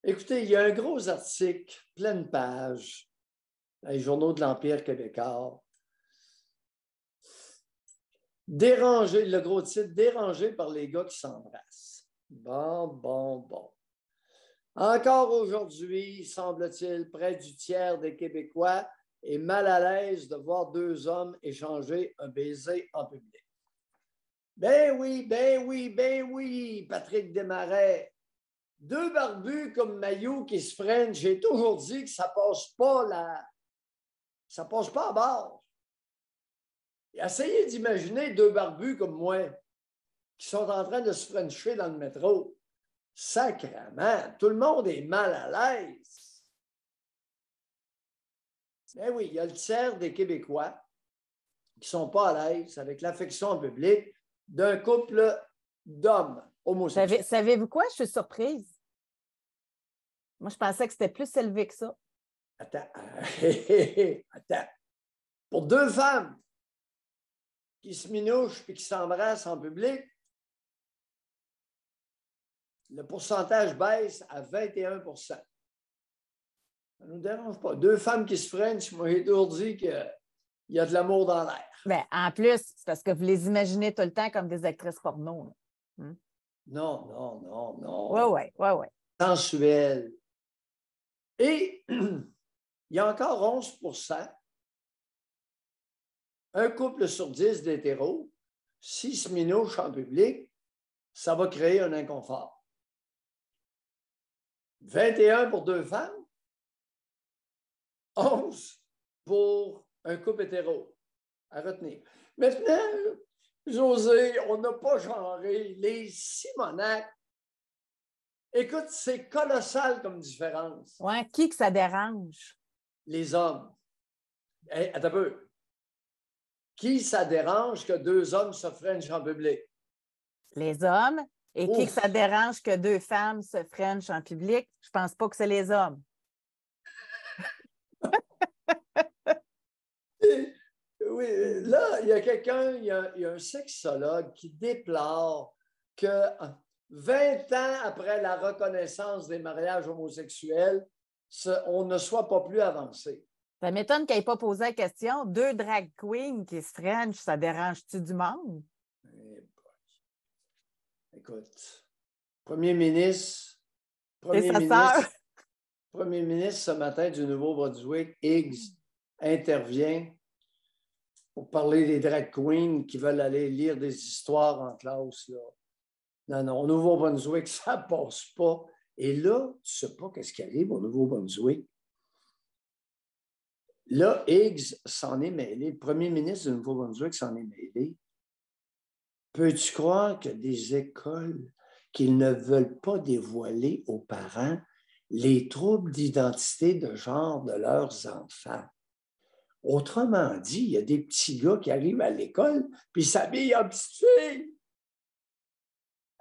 Écoutez, il y a un gros article, pleine page, dans les journaux de l'Empire québécois. Dérangé, le gros titre, dérangé par les gars qui s'embrassent. Bon. Encore aujourd'hui, semble-t-il, près du tiers des Québécois est mal à l'aise de voir deux hommes échanger un baiser en public. Ben oui, Patrick Desmarais. Deux barbus comme Maillot qui se freinent, j'ai toujours dit que ça passe pas à bord. Essayez d'imaginer deux barbus comme moi qui sont en train de se frencher dans le métro. Sacrément, tout le monde est mal à l'aise. Ben oui, il y a le tiers des Québécois qui ne sont pas à l'aise avec l'affection en public d'un couple d'hommes homosexuels. Savez-vous quoi? Je suis surprise. Moi, je pensais que c'était plus élevé que ça. Attends. Pour deux femmes qui se minouchent et qui s'embrassent en public, le pourcentage baisse à 21 %. Ça ne nous dérange pas. Deux femmes qui se freinent, moi, j'ai toujours dit qu'il y a de l'amour dans l'air. Bien, en plus, c'est parce que vous les imaginez tout le temps comme des actrices porno. Non. Oui. Sensuel. Et il y a encore 11 %, un couple sur 10 d'hétéros, s'ils se minouchent en public, ça va créer un inconfort. 21 pour deux femmes, 11 pour un couple hétéro. À retenir. Maintenant, José, on n'a pas genré les Simonac. Écoute, c'est colossal comme différence. Oui, qui que ça dérange? Les hommes. Hey, attends un peu. Qui ça dérange que deux hommes se frenchent en public? Les hommes. Et qui que ça dérange que deux femmes se frenchent en public? Je ne pense pas que c'est les hommes. Oui, là, il y a quelqu'un, il y a un sexologue qui déplore que 20 ans après la reconnaissance des mariages homosexuels, on ne soit pas plus avancé. Ça m'étonne qu'elle n'ait pas posé la question. Deux drag queens qui se frenchent, ça dérange-tu du monde? Écoute, Premier ministre ce matin du Nouveau-Brunswick, Higgs, intervient pour parler des drag queens qui veulent aller lire des histoires en classe. Là. Non, au Nouveau-Brunswick, ça ne passe pas. Et là, tu ne sais pas qu'est-ce qui arrive au Nouveau-Brunswick. Là, Higgs s'en est mêlé. Le premier ministre du Nouveau-Brunswick s'en est mêlé. Peux-tu croire que des écoles qui ne veulent pas dévoiler aux parents les troubles d'identité de genre de leurs enfants? Autrement dit, il y a des petits gars qui arrivent à l'école puis s'habillent en petites filles.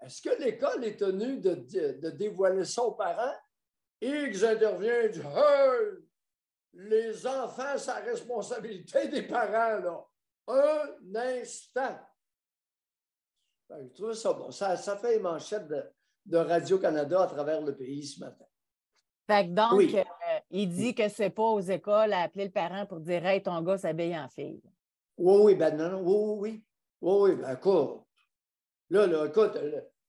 Est-ce que l'école est tenue de dévoiler ça aux parents? Higgs intervient et dit « Hey, les enfants, c'est la responsabilité des parents, là. Un instant. » Je trouve ça bon. Ça fait les manchettes de Radio-Canada à travers le pays ce matin. Fait que donc, oui. Il dit que c'est pas aux écoles à appeler le parent pour dire « Hey, ton gars s'habille en fille. » Oui, ben non, oui, ben écoute. Là, écoute,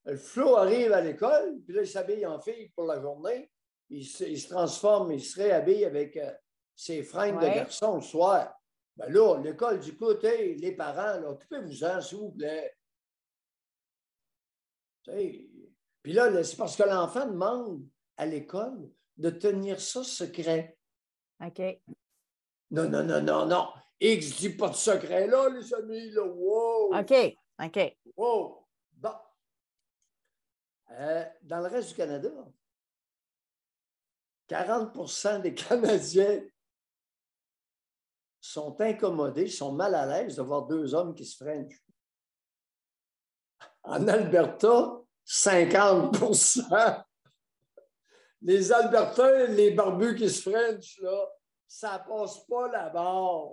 le Flo arrive à l'école, puis là, il s'habille en fille pour la journée. Il se transforme, il se réhabille avec ses fringues de garçon le soir. Ben là, l'école dit, écoutez, les parents, là, occupez-vous-en, s'il vous plaît. Puis là, c'est parce que l'enfant demande à l'école de tenir ça secret. OK. Non. X dit pas de secret là, les amis, là. Wow! OK. Wow! Bon. Dans le reste du Canada, 40 % des Canadiens sont incommodés, sont mal à l'aise de voir deux hommes qui se frenchent. En Alberta, 50 %. Les Albertains, les barbus qui se frenchent, là, ça ne passe pas là-bas.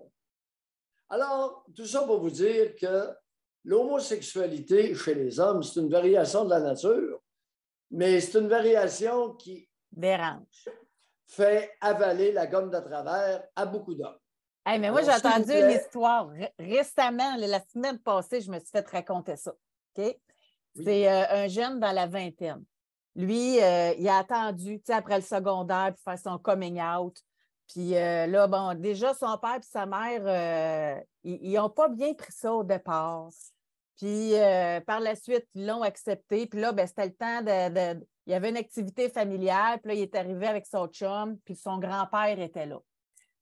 Alors, tout ça pour vous dire que l'homosexualité chez les hommes, c'est une variation de la nature, mais c'est une variation qui Dérange. fait avaler la gomme de travers à beaucoup d'hommes. Hey, mais moi, Alors, j'ai s'il vous entendu plaît. une histoire récemment, la semaine passée, je me suis fait raconter ça. OK? Oui. C'est un jeune dans la vingtaine. Lui, il a attendu, tu sais, après le secondaire, pour faire son coming out. Puis là, bon, déjà, son père et sa mère, ils n'ont pas bien pris ça au départ. Puis par la suite, ils l'ont accepté. Puis là, ben, c'était le temps il y avait une activité familiale. Puis là, il est arrivé avec son chum. Puis son grand-père était là.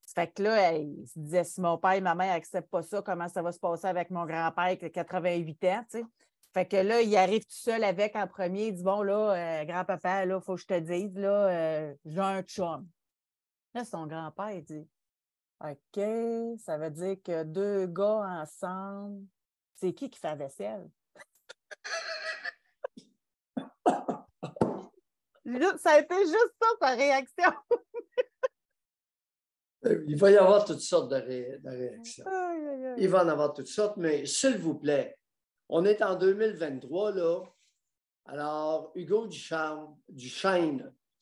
Ça fait que là, il se disait, si mon père et ma mère n'acceptent pas ça, comment ça va se passer avec mon grand-père qui a 88 ans, tu sais? Fait que là, il arrive tout seul avec en premier. Il dit, bon, là, grand-papa, là, il faut que je te dise, là, j'ai un chum. Là, son grand-père, il dit, OK, ça veut dire que deux gars ensemble, c'est qui fait la vaisselle? Ça a été juste ça, sa réaction. Il va y avoir toutes sortes de réactions. Il va en avoir toutes sortes, mais s'il vous plaît, on est en 2023, là. Alors, Hugo Duchesne,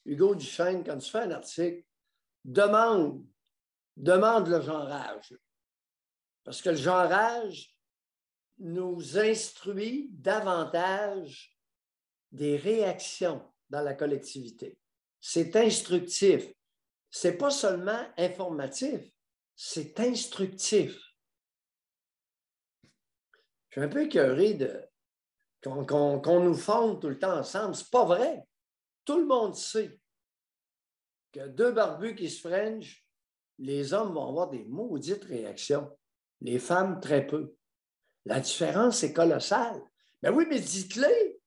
quand tu fais un article, demande le genrage. Parce que le genrage nous instruit davantage des réactions dans la collectivité. C'est instructif. Ce n'est pas seulement informatif, c'est instructif. Je suis un peu écœuré qu'on nous fonde tout le temps ensemble. Ce n'est pas vrai. Tout le monde sait que deux barbus qui se frenchent, les hommes vont avoir des maudites réactions. Les femmes, très peu. La différence est colossale. Ben oui, mais dites-le.